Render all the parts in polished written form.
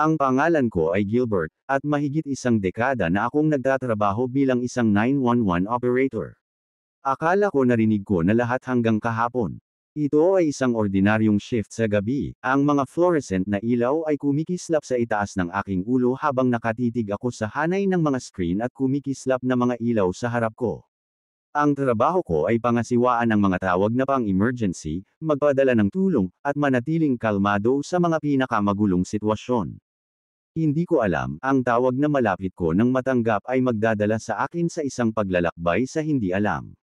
Ang pangalan ko ay Gilbert, at mahigit isang dekada na akong nagtatrabaho bilang isang 911 operator. Akala ko narinig ko na lahat hanggang kahapon. Ito ay isang ordinaryong shift sa gabi. Ang mga fluorescent na ilaw ay kumikislap sa itaas ng aking ulo habang nakatitig ako sa hanay ng mga screen at kumikislap na mga ilaw sa harap ko. Ang trabaho ko ay pangasiwaan ng mga tawag na pang-emergency, magpadala ng tulong, at manatiling kalmado sa mga pinakamagulong sitwasyon. Hindi ko alam, ang tawag na malapit ko nang matanggap ay magdadala sa akin sa isang paglalakbay sa hindi alam.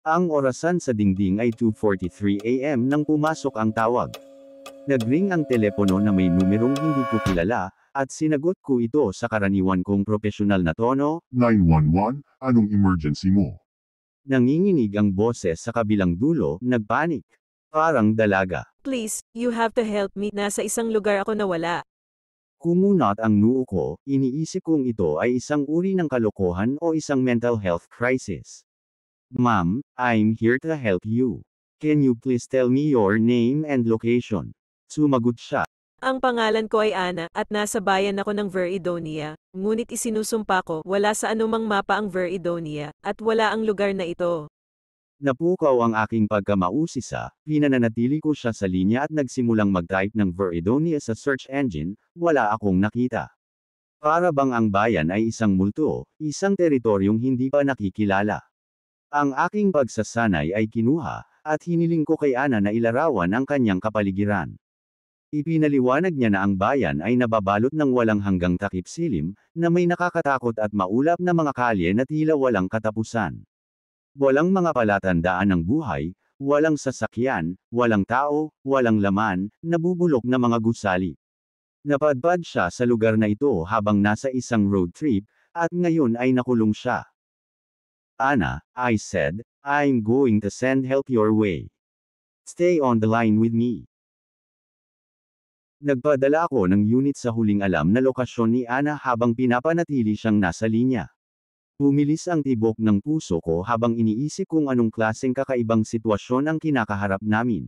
Ang orasan sa dingding ay 2:43 AM nang pumasok ang tawag. Nagring ang telepono na may numerong hindi ko kilala, at sinagot ko ito sa karaniwan kong profesional na tono. 911, anong emergency mo? Nanginginig ang boses sa kabilang dulo, nagpanik. Parang dalaga. Please, you have to help me. Nasa isang lugar ako nawala. Kumunat ang noo ko, iniisip kong ito ay isang uri ng kalokohan o isang mental health crisis. Ma'am, I'm here to help you. Can you please tell me your name and location? Sumagot siya. Ang pangalan ko ay Ana, at nasa bayan ako ng Veridonia, ngunit isinusumpa ko, wala sa anumang mapa ang Veridonia, at wala ang lugar na ito. Napukaw ang aking pagkamausisa, pinananatili ko siya sa linya at nagsimulang mag-type ng Veridonia sa search engine, wala akong nakita. Para bang ang bayan ay isang multo, isang teritoryong hindi pa nakikilala. Ang aking pagsasanay ay kinuha, at hiniling ko kay Ana na ilarawan ang kanyang kapaligiran. Ipinaliwanag niya na ang bayan ay nababalot ng walang hanggang takip silim, na may nakakatakot at maulap na mga kalye na tila walang katapusan. Walang mga palatandaan ng buhay, walang sasakyan, walang tao, walang laman, nabubulok na mga gusali. Napadpad siya sa lugar na ito habang nasa isang road trip, at ngayon ay nakulong siya. Ana, I said, I'm going to send help your way. Stay on the line with me. Nagpadala ako ng unit sa huling alam na lokasyon ni Ana habang pinapanatili siyang nasa linya. Bumilis ang tibok ng puso ko habang iniisip kung anong klaseng kakaibang sitwasyon ang kinakaharap namin.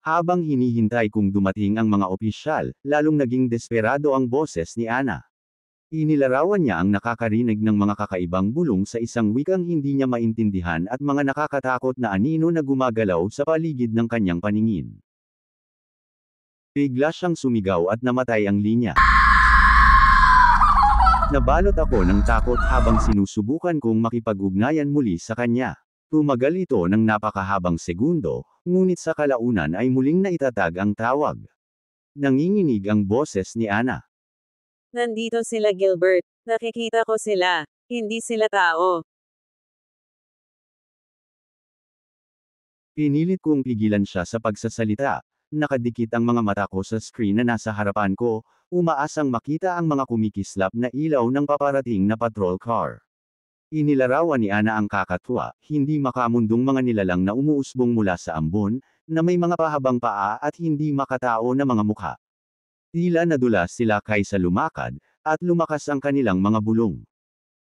Habang hinihintay kong dumating ang mga opisyal, lalong naging desperado ang boses ni Ana. Inilarawan niya ang nakakarinig ng mga kakaibang bulong sa isang wikang hindi niya maintindihan at mga nakakatakot na anino na gumagalaw sa paligid ng kanyang paningin. Bigla siyang sumigaw at namatay ang linya. Nabalot ako ng takot habang sinusubukan kong makipag-ugnayan muli sa kanya. Tumagal ito ng napakahabang segundo, ngunit sa kalaunan ay muling naitatag ang tawag. Nanginginig ang boses ni Ana. Nandito sila, Gilbert. Nakikita ko sila. Hindi sila tao. Pinilit kong pigilan siya sa pagsasalita. Nakadikit ang mga mata ko sa screen na nasa harapan ko, umaasang makita ang mga kumikislap na ilaw ng paparating na patrol car. Inilarawan ni Ana ang kakatwa, hindi makamundong mga nilalang na umuusbong mula sa ambon, na may mga pahabang paa at hindi makatao na mga mukha. Tila nadulas sila kaysa lumakad, at lumakas ang kanilang mga bulong.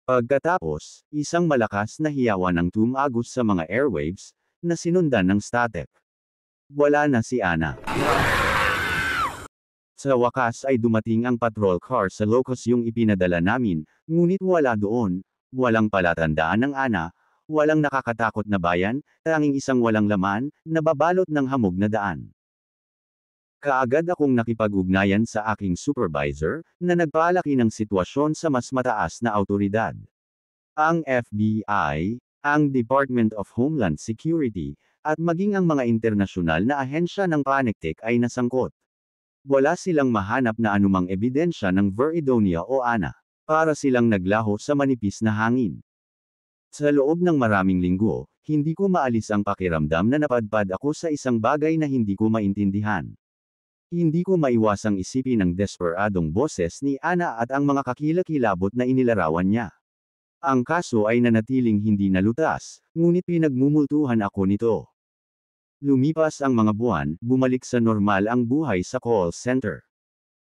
Pagkatapos, isang malakas na hiyawan ang tumagos sa mga airwaves, na sinundan ng static. Wala na si Ana. Sa wakas ay dumating ang patrol car sa locus yung ipinadala namin, ngunit wala doon, walang palatandaan ng Ana, walang nakakatakot na bayan, tanging isang walang laman, nababalot ng hamog na daan. Kaagad akong nakipag-ugnayan sa aking supervisor, na nagpalaki ng sitwasyon sa mas mataas na awtoridad. Ang FBI, ang Department of Homeland Security, at maging ang mga internasyonal na ahensya ng Panectic ay nasangkot. Wala silang mahanap na anumang ebidensya ng Veridonia o Ana. Para silang naglaho sa manipis na hangin. Sa loob ng maraming linggo, hindi ko maalis ang pakiramdam na napadpad ako sa isang bagay na hindi ko maintindihan. Hindi ko maiwasang isipin ang desperadong boses ni Ana at ang mga kakilakilabot na inilarawan niya. Ang kaso ay nanatiling hindi nalutas, ngunit pinagmumultuhan ako nito. Lumipas ang mga buwan, bumalik sa normal ang buhay sa call center.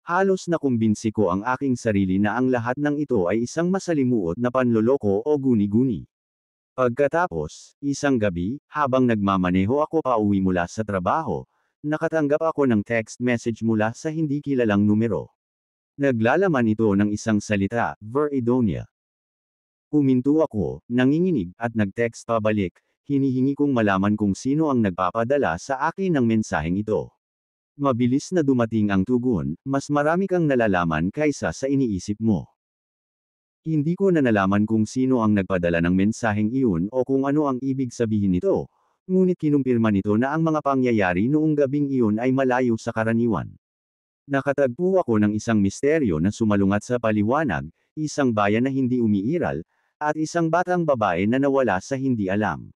Halos nakumbinsi ko ang aking sarili na ang lahat ng ito ay isang masalimuot na panloloko o guni-guni. Pagkatapos, isang gabi, habang nagmamaneho ako pauwi mula sa trabaho, nakatanggap ako ng text message mula sa hindi kilalang numero. Naglalaman ito ng isang salita, Veridonia. Huminto ako, nanginginig, at nag-text pabalik, hinihingi kong malaman kung sino ang nagpapadala sa akin ng mensaheng ito. Mabilis na dumating ang tugon, mas marami kang nalalaman kaysa sa iniisip mo. Hindi ko na nalaman kung sino ang nagpadala ng mensaheng iyon o kung ano ang ibig sabihin nito, ngunit kinumpirma nito na ang mga pangyayari noong gabing iyon ay malayo sa karaniwan. Nakatagpo ako ng isang misteryo na sumalungat sa paliwanag, isang bayan na hindi umiiral, at isang batang babae na nawala sa hindi alam.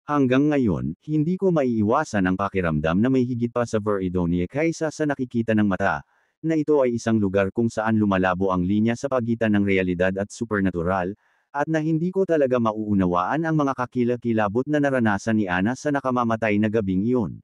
Hanggang ngayon, hindi ko maiiwasan ang pakiramdam na may higit pa sa Veridonia kaysa sa nakikita ng mata, na ito ay isang lugar kung saan lumalabo ang linya sa pagitan ng realidad at supernatural, at na hindi ko talaga mauunawaan ang mga kakilakilabot na naranasan ni Ana sa nakamamatay na gabing iyon.